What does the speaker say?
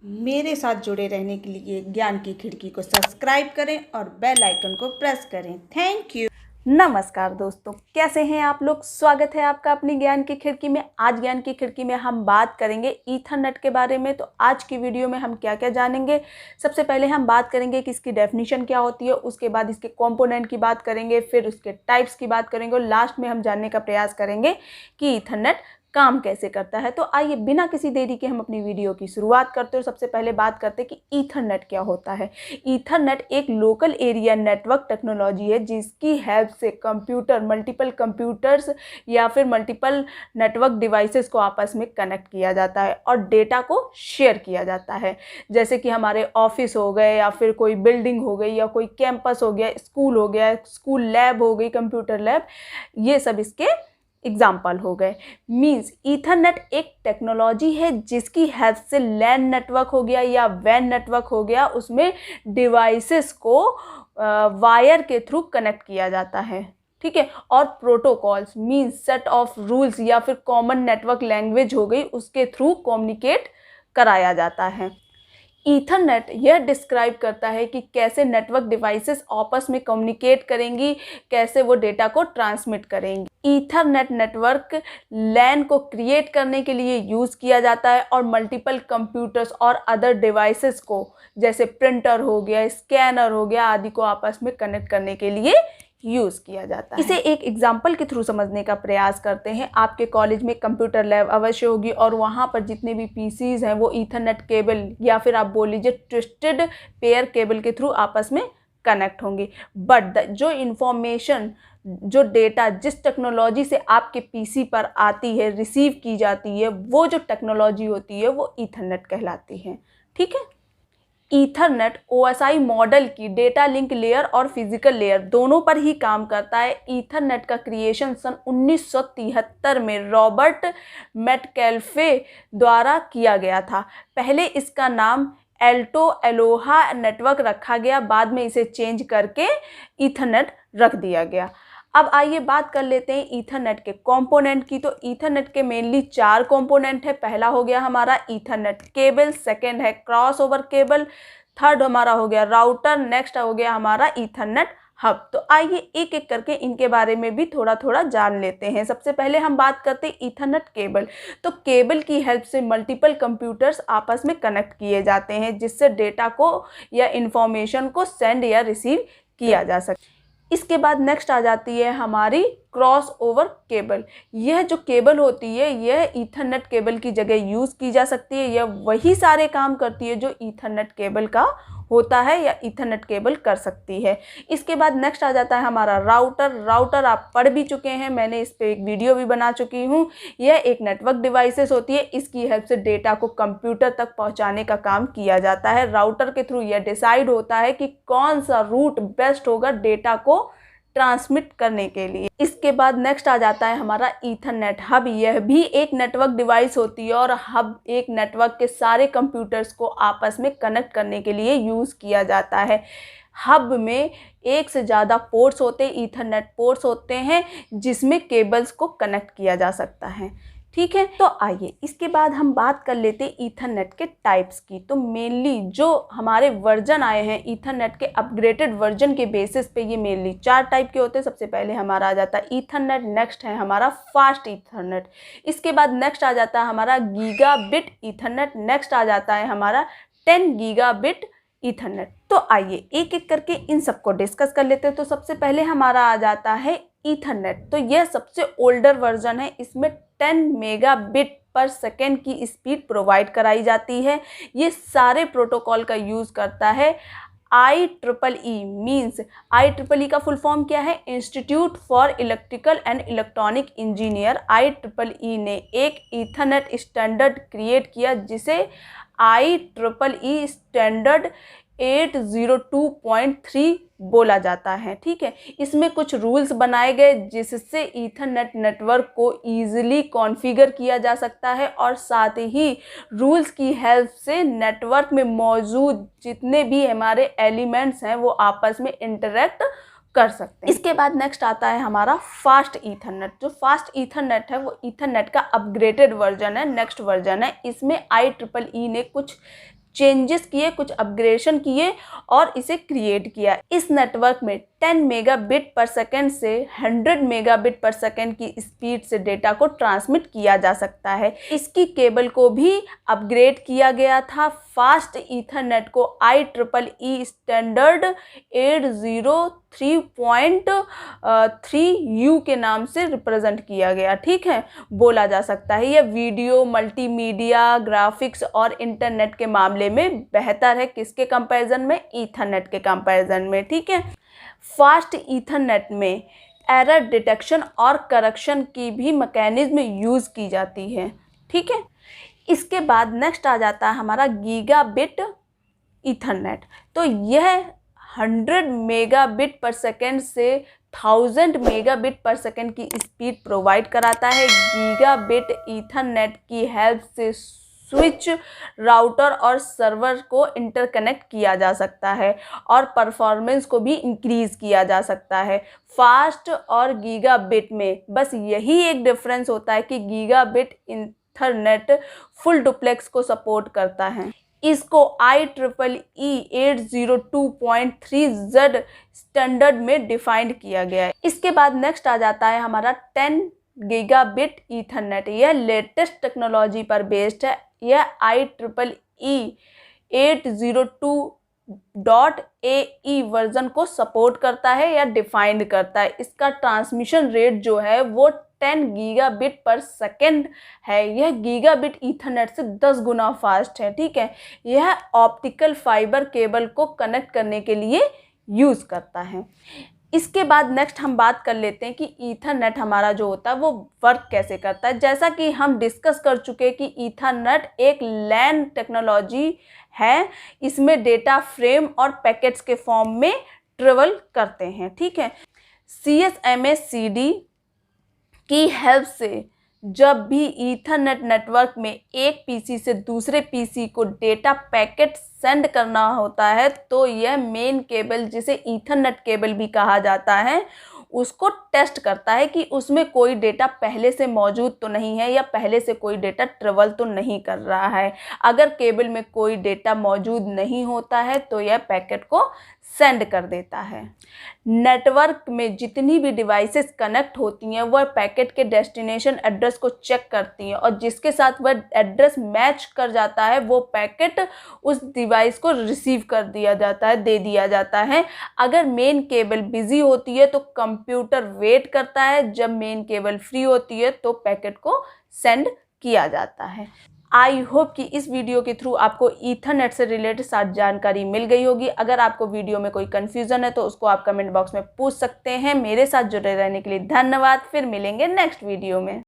मेरे साथ जुड़े रहने के लिए ज्ञान की खिड़की को सब्सक्राइब करें और बेल आइकन को प्रेस करें। Thank you. नमस्कार दोस्तों, कैसे हैं आप लोग। स्वागत है आपका अपनी ज्ञान की खिड़की में। आज ज्ञान की खिड़की में हम बात करेंगे ईथरनेट के बारे में। तो आज की वीडियो में हम क्या क्या जानेंगे। सबसे पहले हम बात करेंगे कि इसकी डेफिनेशन क्या होती है, उसके बाद इसके कंपोनेंट की बात करेंगे, फिर उसके टाइप्स की बात करेंगे और लास्ट में हम जानने का प्रयास करेंगे कि ईथरनेट काम कैसे करता है। तो आइए बिना किसी देरी के हम अपनी वीडियो की शुरुआत करते हैं। सबसे पहले बात करते हैं कि ईथरनेट क्या होता है। ईथरनेट एक लोकल एरिया नेटवर्क टेक्नोलॉजी है जिसकी हेल्प से मल्टीपल कंप्यूटर्स या फिर मल्टीपल नेटवर्क डिवाइसेस को आपस में कनेक्ट किया जाता है और डेटा को शेयर किया जाता है। जैसे कि हमारे ऑफिस हो गए या फिर कोई बिल्डिंग हो गई या कोई कैंपस हो गया, स्कूल हो गया, स्कूल लैब हो गई, कंप्यूटर लैब, ये सब इसके एग्जाम्पल हो गए। मीन्स ईथरनेट एक टेक्नोलॉजी है जिसकी हेल्प से लैन नेटवर्क हो गया या वैन नेटवर्क हो गया, उसमें डिवाइसेस को वायर के थ्रू कनेक्ट किया जाता है। ठीक है। और protocols means set of rules या फिर कॉमन नेटवर्क लैंग्वेज हो गई, उसके थ्रू कम्युनिकेट कराया जाता है। ईथरनेट यह डिस्क्राइब करता है कि कैसे नेटवर्क डिवाइसेस आपस में कम्युनिकेट करेंगी, कैसे वो डेटा को ट्रांसमिट करेंगी। ईथरनेट नेटवर्क लैन को क्रिएट करने के लिए यूज़ किया जाता है और मल्टीपल कंप्यूटर्स और अदर डिवाइसेस को, जैसे प्रिंटर हो गया, स्कैनर हो गया, आदि को आपस में कनेक्ट करने के लिए यूज़ किया जाता है। इसे एक एग्जाम्पल के थ्रू समझने का प्रयास करते हैं। आपके कॉलेज में कंप्यूटर लैब अवश्य होगी और वहाँ पर जितने भी पीसीज हैं वो ईथरनेट केबल या फिर आप बोल लीजिए ट्विस्टेड पेयर केबल के थ्रू आपस में कनेक्ट होंगे। बट जो इंफॉर्मेशन, जो डेटा जिस टेक्नोलॉजी से आपके पीसी पर आती है, रिसीव की जाती है, वो जो टेक्नोलॉजी होती है वो ईथरनेट कहलाती है। ठीक है। ईथरनेट ओएसआई मॉडल की डेटा लिंक लेयर और फिजिकल लेयर दोनों पर ही काम करता है। ईथरनेट का क्रिएशन सन 1973 में रॉबर्ट मेटकैल्फे द्वारा किया गया था। पहले इसका नाम एल्टो एलोहा नेटवर्क रखा गया, बाद में इसे चेंज करके ईथरनेट रख दिया गया। अब आइए बात कर लेते हैं ईथरनेट के कंपोनेंट की। तो ईथरनेट के मेनली 4 कंपोनेंट है। पहला हो गया हमारा ईथरनेट केबल, सेकंड है क्रॉस ओवर केबल, थर्ड हमारा हो गया राउटर, नेक्स्ट हो गया हमारा ईथरनेट हब। तो आइए एक एक करके इनके बारे में भी थोड़ा थोड़ा जान लेते हैं। सबसे पहले हम बात करते हैं ईथरनेट केबल। तो केबल की हेल्प से मल्टीपल कंप्यूटर्स आपस में कनेक्ट किए जाते हैं जिससे डेटा को या इंफॉर्मेशन को सेंड या रिसीव किया जा सके। इसके बाद नेक्स्ट आ जाती है हमारी क्रॉस ओवर केबल। यह जो केबल होती है यह ईथरनेट केबल की जगह यूज़ की जा सकती है। यह वही सारे काम करती है जो ईथरनेट केबल का होता है या ईथरनेट केबल कर सकती है। इसके बाद नेक्स्ट आ जाता है हमारा राउटर। राउटर आप पढ़ भी चुके हैं, मैंने इस पर एक वीडियो भी बना चुकी हूँ। यह एक नेटवर्क डिवाइसेस होती है, इसकी हेल्प से डेटा को कंप्यूटर तक पहुँचाने का काम किया जाता है। राउटर के थ्रू यह डिसाइड होता है कि कौन सा रूट बेस्ट होगा डेटा को ट्रांसमिट करने के लिए। इसके बाद नेक्स्ट आ जाता है हमारा ईथरनेट हब। यह भी एक नेटवर्क डिवाइस होती है और हब एक नेटवर्क के सारे कंप्यूटर्स को आपस में कनेक्ट करने के लिए यूज़ किया जाता है। हब में एक से ज़्यादा पोर्ट्स होते हैं, ईथरनेट पोर्ट्स होते हैं जिसमें केबल्स को कनेक्ट किया जा सकता है। ठीक है। तो आइए इसके बाद हम बात कर लेते हैं ईथरनेट के टाइप्स की। तो मेनली जो हमारे वर्जन आए हैं ईथरनेट के अपग्रेडेड वर्जन के बेसिस पे ये मेनली 4 टाइप के होते हैं। सबसे पहले हमारा आ जाता है ईथरनेट, नेक्स्ट है हमारा फास्ट ईथरनेट, इसके बाद नेक्स्ट आ जाता है हमारा गीगाबिट ईथरनेट, नेक्स्ट आ जाता है हमारा 10 गीगाबिट ईथरनेट। तो आइए एक एक करके इन सबको डिस्कस कर लेते हैं। तो सबसे पहले हमारा आ जाता है ईथरनेट। तो यह सबसे ओल्डर वर्जन है, इसमें 10 मेगाबिट पर सेकेंड की स्पीड प्रोवाइड कराई जाती है। ये सारे प्रोटोकॉल का यूज़ करता है। IEEE मीन्स IEEE का फुल फॉर्म क्या है? Institute for electrical and electronic engineer. IEEE ने एक ईथरनेट स्टैंडर्ड क्रिएट किया जिसे IEEE स्टैंडर्ड 802.3 बोला जाता है। ठीक है। इसमें कुछ रूल्स बनाए गए जिससे ईथरनेट नेटवर्क को ईजिली कॉन्फ़िगर किया जा सकता है और साथ ही रूल्स की हेल्प से नेटवर्क में मौजूद जितने भी हमारे एलिमेंट्स हैं वो आपस में इंटरेक्ट कर सकते हैं। इसके बाद नेक्स्ट आता है हमारा फास्ट ईथरनेट। जो फास्ट ईथरनेट है वो ईथरनेट का अपग्रेडेड वर्जन है, नेक्स्ट वर्जन है। इसमें IEEE ने कुछ चेंजेस किए, कुछ अपग्रेडेशन किए और इसे क्रिएट किया। इस नेटवर्क में 10 मेगाबिट पर सेकेंड से 100 मेगाबिट पर सेकेंड की स्पीड से डेटा को ट्रांसमिट किया जा सकता है। इसकी केबल को भी अपग्रेड किया गया था। फास्ट ईथरनेट को IEEE स्टैंडर्ड 803.3U के नाम से रिप्रेजेंट किया गया, ठीक है, बोला जा सकता है। यह वीडियो, मल्टीमीडिया, ग्राफिक्स और इंटरनेट के मामले में बेहतर है। किसके कंपैरिजन में? ईथरनेट के कंपैरिजन में, ठीक है। फास्ट ईथरनेट में एरर डिटेक्शन और करेक्शन की भी मैकेनिज्म यूज़ की जाती है, ठीक है। इसके बाद नेक्स्ट आ जाता है हमारा गीगाबिट ईथरनेट। तो यह 100 मेगाबिट पर सेकेंड से 1000 मेगाबिट पर सेकेंड की स्पीड प्रोवाइड कराता है। गीगाबिट ईथरनेट की हेल्प से स्विच, राउटर और सर्वर को इंटरकनेक्ट किया जा सकता है और परफॉर्मेंस को भी इंक्रीज़ किया जा सकता है। फास्ट और गीगाबिट में बस यही एक डिफरेंस होता है कि गीगाबिट ईथरनेट फुल डुप्लेक्स को सपोर्ट करता है। इसको IEEE 802.3Z स्टैंडर्ड में डिफाइंड किया गया है। इसके बाद नेक्स्ट आ जाता है हमारा 10 गीगाबिट ईथरनेट। यह लेटेस्ट टेक्नोलॉजी पर बेस्ड है। यह IEEE 802.AE वर्जन को सपोर्ट करता है या डिफाइंड करता है। इसका ट्रांसमिशन रेट जो है वो 10 गीगाबिट पर सेकेंड है। यह गीगाबिट ईथरनेट से 10 गुना फास्ट है, ठीक है। यह ऑप्टिकल फाइबर केबल को कनेक्ट करने के लिए यूज़ करता है। इसके बाद नेक्स्ट हम बात कर लेते हैं कि ईथरनेट हमारा जो होता है वो वर्क कैसे करता है। जैसा कि हम डिस्कस कर चुके हैं कि ईथरनेट एक लैन टेक्नोलॉजी है। इसमें डेटा फ्रेम और पैकेट्स के फॉर्म में ट्रेवल करते हैं, ठीक है। CSMA CD की हेल्प से जब भी ईथरनेट नेटवर्क में एक पीसी से दूसरे पीसी को डेटा पैकेट सेंड करना होता है तो यह मेन केबल, जिसे ईथरनेट केबल भी कहा जाता है, उसको टेस्ट करता है कि उसमें कोई डेटा पहले से मौजूद तो नहीं है या पहले से कोई डेटा ट्रेवल तो नहीं कर रहा है। अगर केबल में कोई डेटा मौजूद नहीं होता है तो यह पैकेट को सेंड कर देता है। नेटवर्क में जितनी भी डिवाइसेस कनेक्ट होती हैं वह पैकेट के डेस्टिनेशन एड्रेस को चेक करती हैं और जिसके साथ वह एड्रेस मैच कर जाता है वो पैकेट उस डिवाइस को रिसीव कर दिया जाता है, दे दिया जाता है। अगर मेन केबल बिजी होती है तो कंप्यूटर वेट करता है, जब मेन केबल फ्री होती है तो पैकेट को सेंड किया जाता है। आई होप कि इस वीडियो के थ्रू आपको ईथरनेट से रिलेटेड सारी जानकारी मिल गई होगी। अगर आपको वीडियो में कोई कन्फ्यूज़न है तो उसको आप कमेंट बॉक्स में पूछ सकते हैं। मेरे साथ जुड़े रहने के लिए धन्यवाद। फिर मिलेंगे नेक्स्ट वीडियो में।